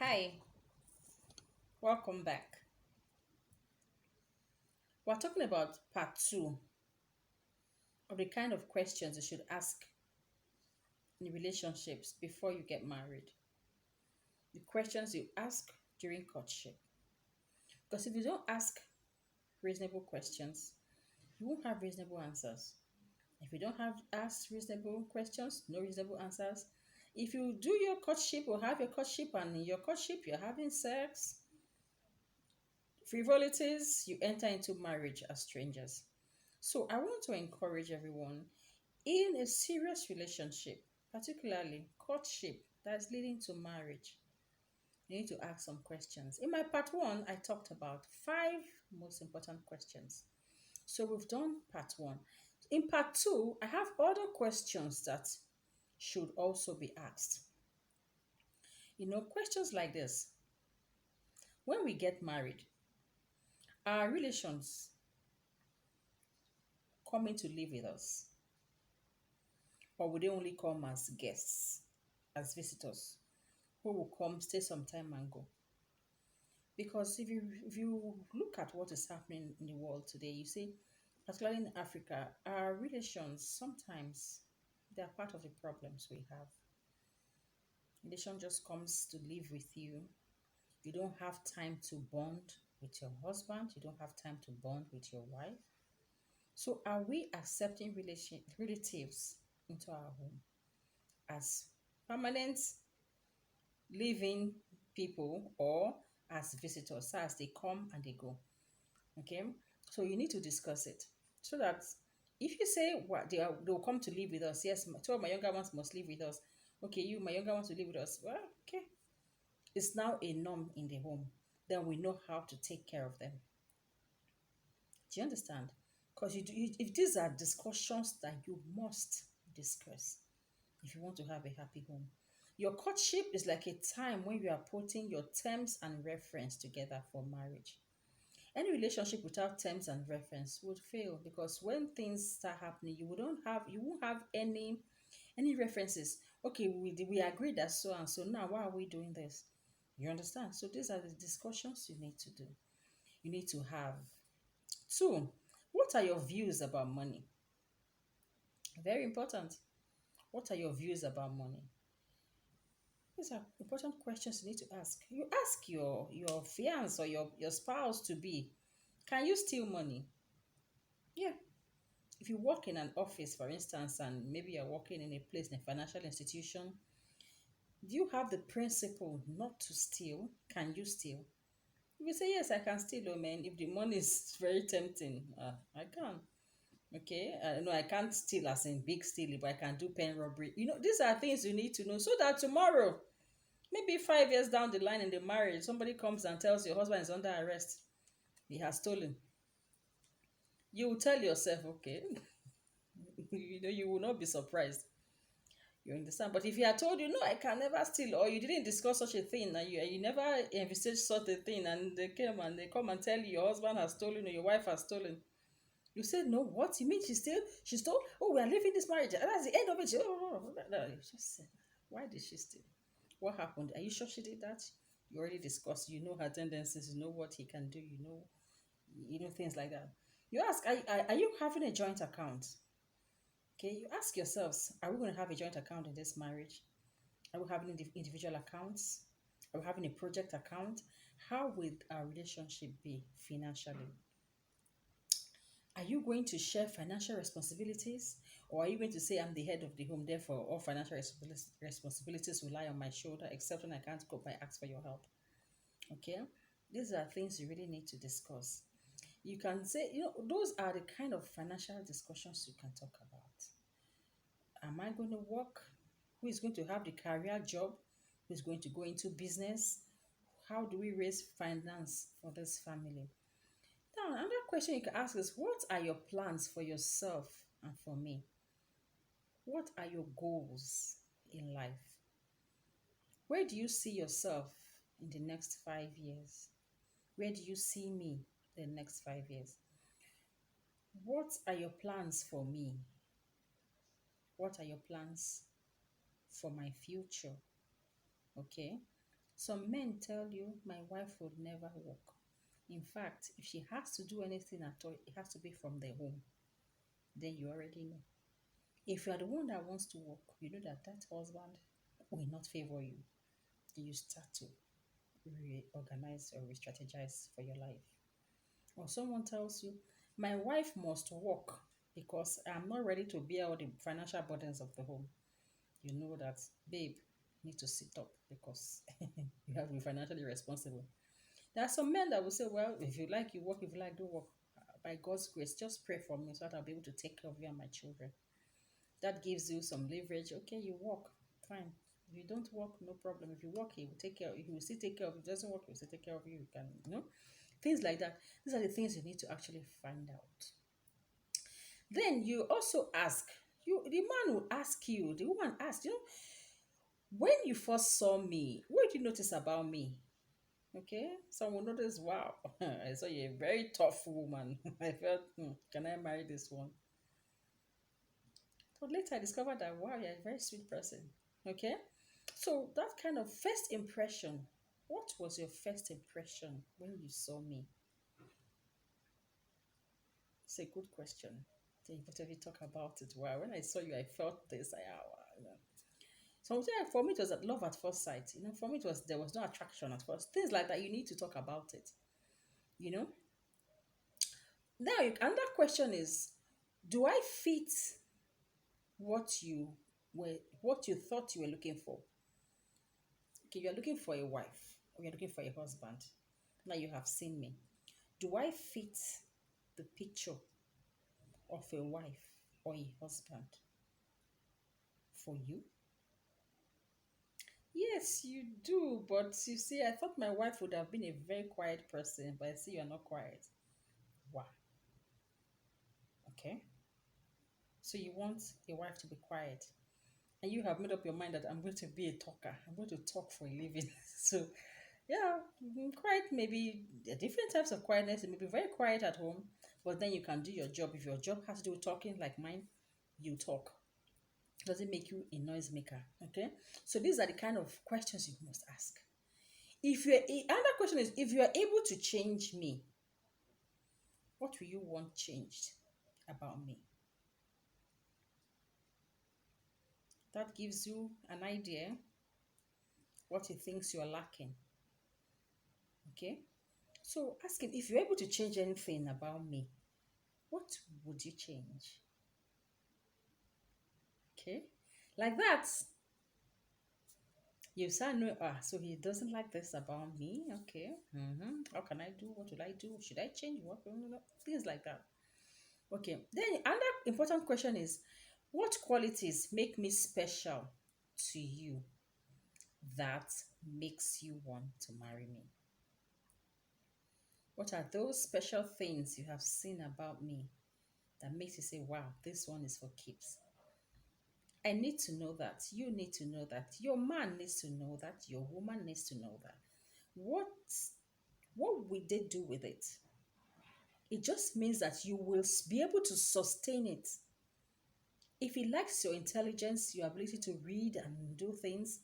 Hi, welcome back. We're talking about part two of the kind of questions you should ask in relationships before you get married. The questions you ask during courtship. Because if you don't ask reasonable questions, you won't have reasonable answers. If you don't have ask reasonable questions, no reasonable answers. If you do your courtship or have your courtship and in your courtship you're having sex, frivolities, you enter into marriage as strangers. So I want to encourage everyone in a serious relationship, particularly courtship that's leading to marriage, you need to ask some questions. In my part one, I talked about five most important questions. So we've done part one. In part two, I have other questions that should also be asked. Questions like this: when we get married, are relations coming to live with us, or will they only come as guests, as visitors, who will come, stay some time, and go? Because if you look at what is happening in the world today, you see, particularly in Africa, our relations sometimes they are part of the problems we have. Relation just comes to live with you. You don't have time to bond with your husband. You don't have time to bond with your wife. So are we accepting relatives into our home as permanent living people or as visitors, so as they come and they go? Okay, so you need to discuss it so that if you say what they'll come to live with us, yes, two of my younger ones must live with us. Okay, you, my younger ones, will live with us. Well, okay, it's now a norm in the home. Then we know how to take care of them. Do you understand? Because if these are discussions that you must discuss if you want to have a happy home. Your courtship is like a time when you are putting your terms and reference together for marriage. Any relationship without terms and reference would fail, because when things start happening, you won't have any references. Okay, we agreed that so and so, now why are we doing this? You understand? So these are the discussions you need to do, you need to have. Two, what are your views about money? Very important. What are your views about money? These are important questions you need to ask. You ask your fiance or your spouse to be, can you steal money? Yeah. If you work in an office, for instance, and maybe you're working in a place in a financial institution, do you have the principle not to steal? Can you steal? If you say yes, I can steal, oh man, if the money is very tempting, I can. Okay, no, I can't steal as in big stealing, but I can do pen robbery. These are things you need to know so that tomorrow, maybe 5 years down the line in the marriage, somebody comes and tells your husband is under arrest, he has stolen. You will tell yourself, okay, you will not be surprised. You understand? But if he had told you, no, I can never steal, or you didn't discuss such a thing, and you never envisaged such a thing, and they come and tell you your husband has stolen or your wife has stolen, you said, no, what? You mean she stole? Oh, we are leaving this marriage. And that's the end of it. You just said, why did she steal? What happened? Are you sure she did that? You already discussed, you know her tendencies, you know what he can do, you know things like that. You ask, are you having a joint account? Okay, you ask yourselves, are we going to have a joint account in this marriage? Are we having individual accounts? Are we having a project account? How will our relationship be financially? Are you going to share financial responsibilities? Or are you going to say, I'm the head of the home, therefore all financial responsibilities will lie on my shoulder, except when I can't cope, I ask for your help? Okay? These are things you really need to discuss. You can say, those are the kind of financial discussions you can talk about. Am I going to work? Who is going to have the career job? Who is going to go into business? How do we raise finance for this family? Now, another question you can ask is, what are your plans for yourself and for me? What are your goals in life? Where do you see yourself in the next 5 years? Where do you see me the next 5 years? What are your plans for me? What are your plans for my future? Okay. Some men tell you, my wife would never work. In fact, if she has to do anything at all, it has to be from the home. Then you already know. If you are the one that wants to work, you know that that husband will not favor you. Then you start to reorganize or re strategize for your life. Or someone tells you, my wife must work because I'm not ready to bear all the financial burdens of the home. You know that, babe, you need to sit up because you have to be financially responsible. There are some men that will say, well, if you like, you work. If you like, don't work. By God's grace, just pray for me so that I'll be able to take care of you and my children. That gives you some leverage. Okay, you work, fine. If you don't work, no problem. If you work, he will take care. He will still take care of you. If he doesn't work, he will still take care of you. You can, things like that. These are the things you need to actually find out. Then you also ask. The man will ask you. The woman asks. When you first saw me, what did you notice about me? Okay, someone noticed, wow, I saw you're a very tough woman. I felt, can I marry this one? But later I discovered that, wow, you're a very sweet person. Okay, so that kind of first impression, what was your first impression when you saw me? It's a good question. Then both of you talk about it. Wow, when I saw you, I felt this. Sometimes for me it was at love at first sight. For me it was there was no attraction at first. Things like that, you need to talk about it. You know. Now, another question is, do I fit what you thought you were looking for? Okay, you're looking for a wife or you're looking for a husband. Now you have seen me. Do I fit the picture of a wife or a husband for you? Yes, you do. But you see, I thought my wife would have been a very quiet person, but I see you're not quiet. Wow. Okay. So you want a wife to be quiet. And you have made up your mind that I'm going to be a talker. I'm going to talk for a living. So, yeah, quiet maybe there are different types of quietness. It may be very quiet at home, but then you can do your job. If your job has to do with talking like mine, you talk. Does it make you a noisemaker? Okay. So these are the kind of questions you must ask. If you're another question is, if you are able to change me, what will you want changed about me? That gives you an idea what he thinks you're lacking. Okay. So ask him, if you're able to change anything about me, what would you change? Okay. Like that, you start knowing, so he doesn't like this about me. Okay. How can I do? What will I do? Should I change? What? Things like that. Okay. Then another important question is, what qualities make me special to you that makes you want to marry me? What are those special things you have seen about me that makes you say, wow, this one is for keeps? I need to know that. You need to know that. Your man needs to know that. Your woman needs to know that. What what will they do with it? It just means that you will be able to sustain it. If he likes your intelligence, your ability to read and do things,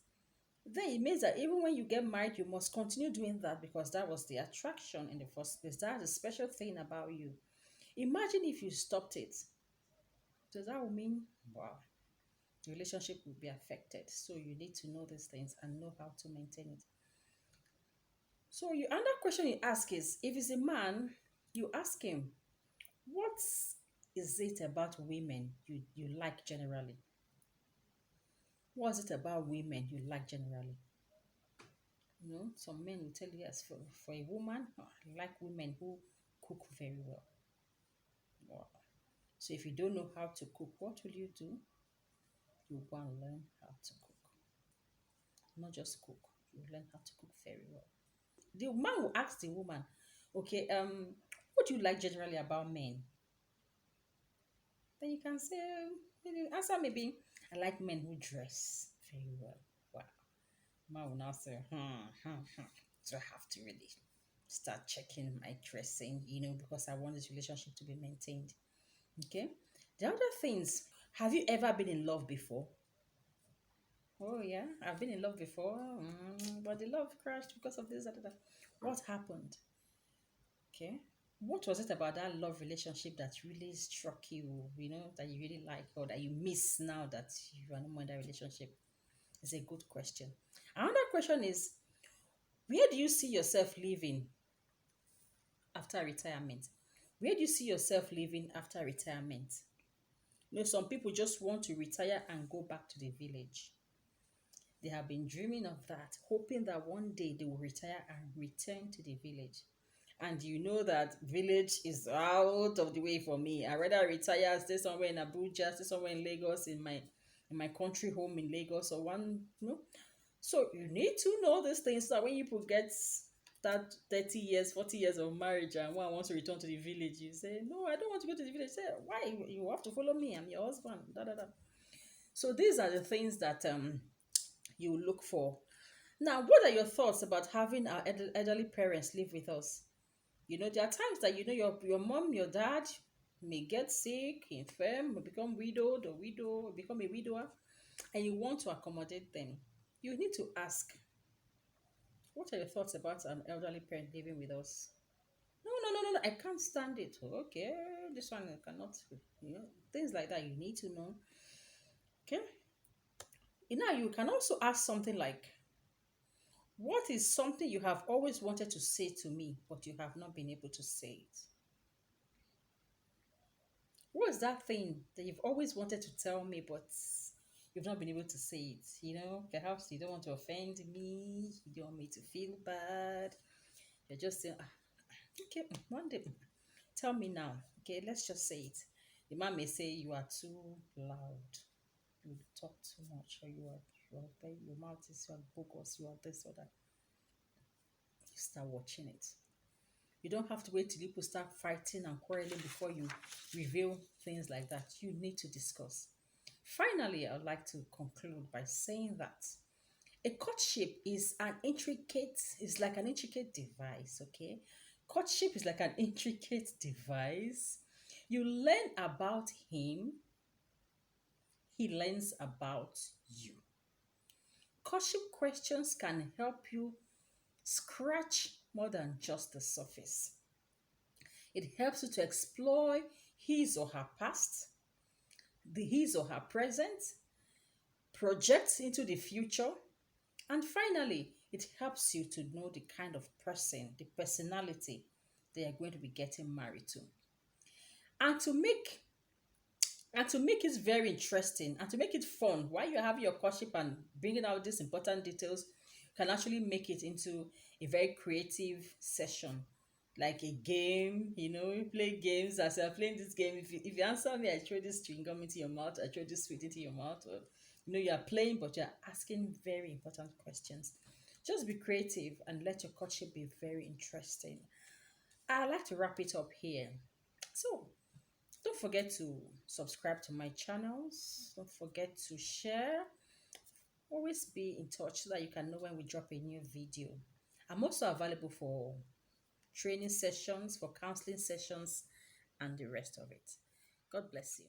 then it means that even when you get married, you must continue doing that because that was the attraction in the first place. That's a special thing about you. Imagine if you stopped it. Does that would mean, wow, the relationship will be affected. So you need to know these things and know how to maintain it. So another question you ask is, if it's a man, you ask him, what is it about women you like generally? What is it about women you like generally? Some men will tell you, yes, for a woman, I like women who cook very well. Wow. So if you don't know how to cook, what will you do? You go and learn how to cook. Not just cook, you learn how to cook very well. The man will ask the woman, okay, what do you like generally about men? Then you can say, maybe answer maybe, I like men who dress very well. Wow. Man will now say, so I have to really start checking my dressing, because I want this relationship to be maintained. Okay. The other things, have you ever been in love before? Oh yeah, I've been in love before, but the love crashed because of this. That. What happened? Okay. What was it about that love relationship that really struck you, that you really like or that you miss now that you are no more in that relationship? It's a good question. Another question is, where do you see yourself living after retirement? Where do you see yourself living after retirement? Some people just want to retire and go back to the village. They have been dreaming of that, hoping that one day they will retire and return to the village. And you know that village is out of the way for me. I rather retire, stay somewhere in Abuja, stay somewhere in Lagos, in my country home in Lagos, or one. So you need to know these things so that when people get that 30 years, 40 years of marriage and one wants to return to the village, you say, no, I don't want to go to the village. Say, why? You have to follow me. I'm your husband. Da, da, da. So these are the things that you look for. Now, what are your thoughts about having our elderly parents live with us? There are times that your mom, your dad may get sick, infirm, or become widowed or become a widower, and you want to accommodate them. You need to ask, what are your thoughts about an elderly parent living with us? No, no, no, no, no, I can't stand it. Okay, this one I cannot, things like that. You need to know. Okay. You can also ask something like, what is something you have always wanted to say to me, but you have not been able to say it? What is that thing that you've always wanted to tell me, but you've not been able to say it? Perhaps you don't want to offend me, you don't want me to feel bad. You're just saying, okay, one day, tell me now. Okay, let's just say it. The man may say you are too loud, you talk too much, or your mouth is you are bogus, you are this or that. You start watching it. You don't have to wait till people start fighting and quarreling before you reveal things like that. You need to discuss. Finally, I would like to conclude by saying that a courtship is like an intricate device, okay? Courtship is like an intricate device. You learn about him, he learns about you. Courtship questions can help you scratch more than just the surface. It helps you to explore his or her past, his or her present, project into the future, and finally, it helps you to know the kind of person, the personality they are going to be getting married to. And to make it very interesting and to make it fun while you're having your courtship and bringing out these important details, you can actually make it into a very creative session, like a game. You play games. As you're playing this game, if you answer me, I throw this chewing gum into your mouth, I throw this sweet into your mouth, or you're playing but you're asking very important questions. Just be creative and let your courtship be very interesting. I like to wrap it up here. So don't forget to subscribe to my channels. Don't forget to share. Always be in touch so that you can know when we drop a new video. I'm also available for training sessions, for counseling sessions, and the rest of it. God bless you.